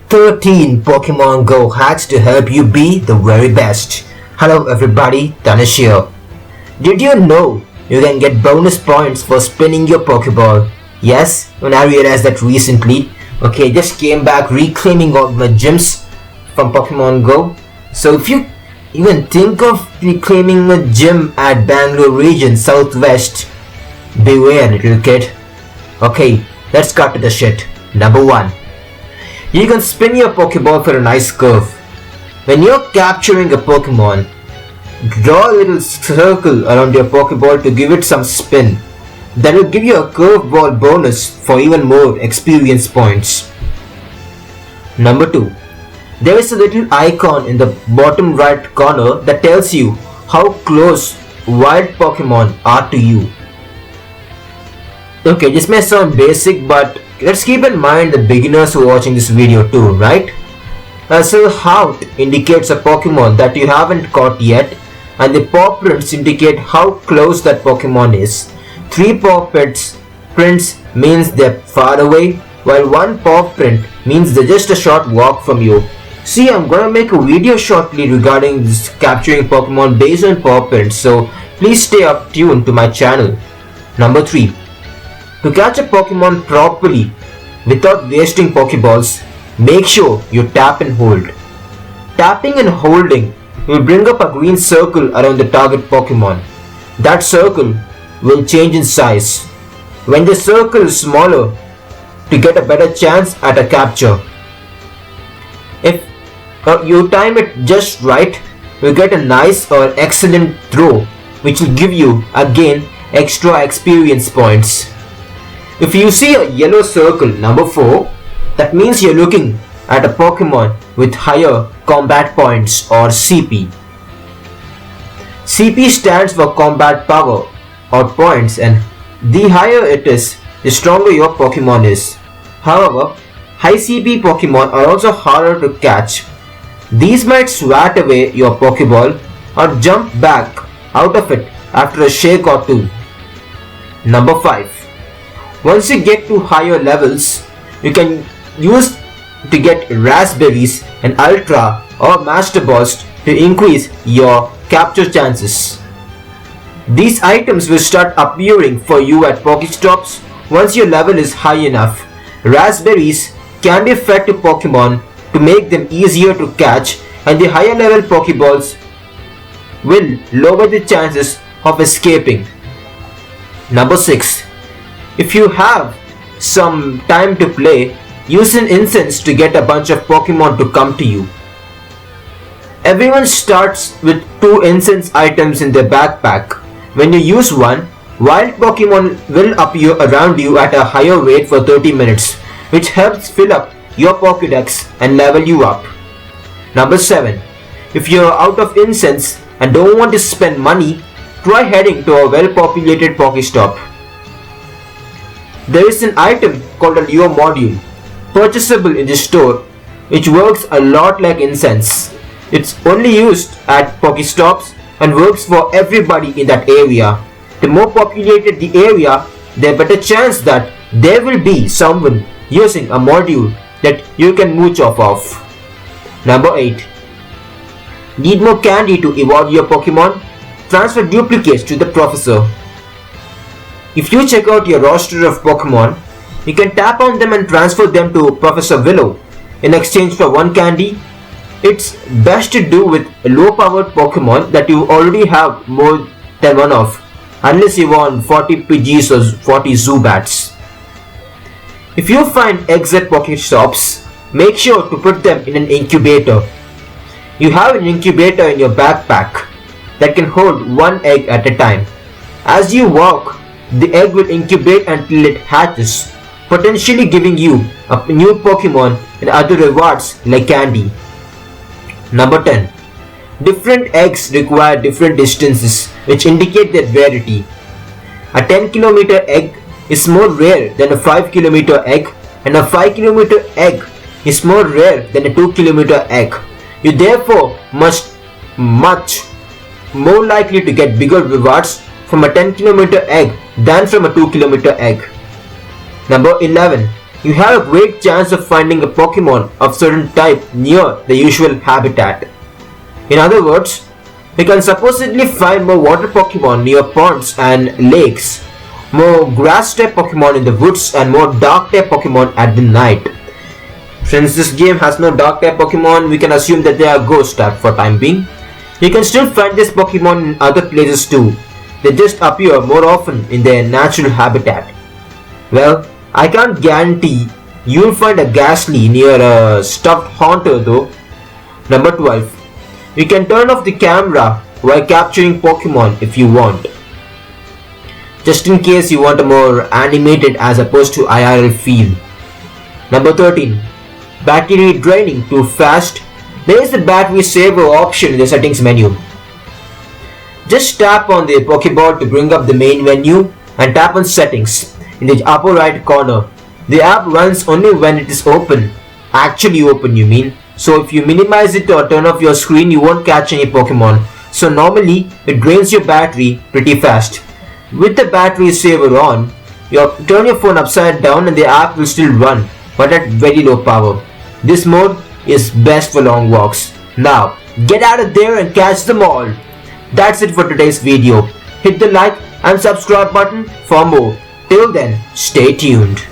13 Pokemon Go hacks to help you be the very best. Hello everybody, Tanush here. Did you know you can get bonus points for spinning your Pokeball? Yes, when I realized that recently. Okay, just came back reclaiming all my gyms from Pokemon Go. So if you even think of reclaiming a gym at Bangalore region southwest, beware little kid. Okay, let's cut to the shit. Number 1. You can spin your Pokeball for a nice curve. When you're capturing a Pokemon, draw a little circle around your Pokeball to give it some spin. That will give you a curveball bonus for even more experience points. Number 2. There is a little icon in the bottom right corner that tells you how close wild Pokemon are to you. Okay, this may sound basic, but let's keep in mind the beginners who are watching this video too, right? So Hout indicates a Pokemon that you haven't caught yet, and the paw prints indicate how close that Pokemon is. 3 paw prints means they're far away, while 1 paw print means they're just a short walk from you. See, I'm gonna make a video shortly regarding this capturing Pokemon based on paw prints, so please stay up tuned to my channel. Number 3. To catch a Pokemon properly without wasting Pokeballs, make sure you tap and hold. Tapping and holding will bring up a green circle around the target Pokemon. That circle will change in size. When the circle is smaller, to get a better chance at a capture. If you time it just right, you get a nice or excellent throw, which will give you again extra experience points. If you see a yellow circle, number 4, that means you're looking at a Pokemon with higher combat points or CP. CP stands for combat power or points, and the higher it is, the stronger your Pokemon is. However, high CP Pokemon are also harder to catch. These might swat away your Pokeball or jump back out of it after a shake or two. Number 5. Once you get to higher levels, you can use to get raspberries and ultra or master balls to increase your capture chances. These items will start appearing for you at Pokestops once your level is high enough. Raspberries can be fed to Pokemon to make them easier to catch, and the higher level Pokeballs will lower the chances of escaping. Number 6. If you have some time to play, use an incense to get a bunch of Pokemon to come to you. Everyone starts with 2 incense items in their backpack. When you use one, wild Pokemon will appear around you at a higher rate for 30 minutes, which helps fill up your Pokédex and level you up. Number 7. If you're out of incense and don't want to spend money, try heading to a well-populated Pokestop. There is an item called a Lure module, purchasable in the store, which works a lot like incense. It's only used at Pokestops and works for everybody in that area. The more populated the area, the better chance that there will be someone using a module that you can mooch off of. Number 8. Need more candy to evolve your Pokemon? Transfer duplicates to the Professor. If you check out your roster of Pokemon, you can tap on them and transfer them to Professor Willow in exchange for 1 candy. It's best to do with low-powered Pokemon that you already have more than one of, unless you want 40 Pidgeys or 40 Zubats. If you find eggs at Pokestops, make sure to put them in an incubator. You have an incubator in your backpack that can hold 1 egg at a time. As you walk, the egg will incubate until it hatches, potentially giving you a new Pokemon and other rewards like candy. Number 10. Different eggs require different distances, which indicate their rarity. A 10-kilometer egg is more rare than a 5-kilometer egg, and a 5-kilometer egg is more rare than a 2-kilometer egg. You therefore much more likely to get bigger rewards from a 10-kilometer egg than from a 2-kilometer egg. Number 11. you have a great chance of finding a Pokemon of certain type near the usual habitat. In other words, you can supposedly find more water Pokemon near ponds and lakes, more grass type Pokemon in the woods, and more dark type Pokemon at the night. Since this game has no dark type Pokemon, we can assume that they are ghost type for time being. You can still find this Pokemon in other places too. They just appear more often in their natural habitat. Well, I can't guarantee you'll find a Ghastly near a stuffed Haunter though. Number 12. You can turn off the camera while capturing Pokemon if you want. Just in case you want a more animated as opposed to IRL feel. Number 13. Battery draining too fast. There is the battery saver option in the settings menu. Just tap on the Pokeball to bring up the main menu and tap on settings in the upper right corner. The app runs only when it is open. Actually open, you mean. So if you minimize it or turn off your screen, you won't catch any Pokemon. So normally it drains your battery pretty fast. With the battery saver on, you turn your phone upside down and the app will still run, but at very low power. This mode is best for long walks. Now, get out of there and catch them all. That's it for today's video. Hit the like and subscribe button for more. Till then, stay tuned.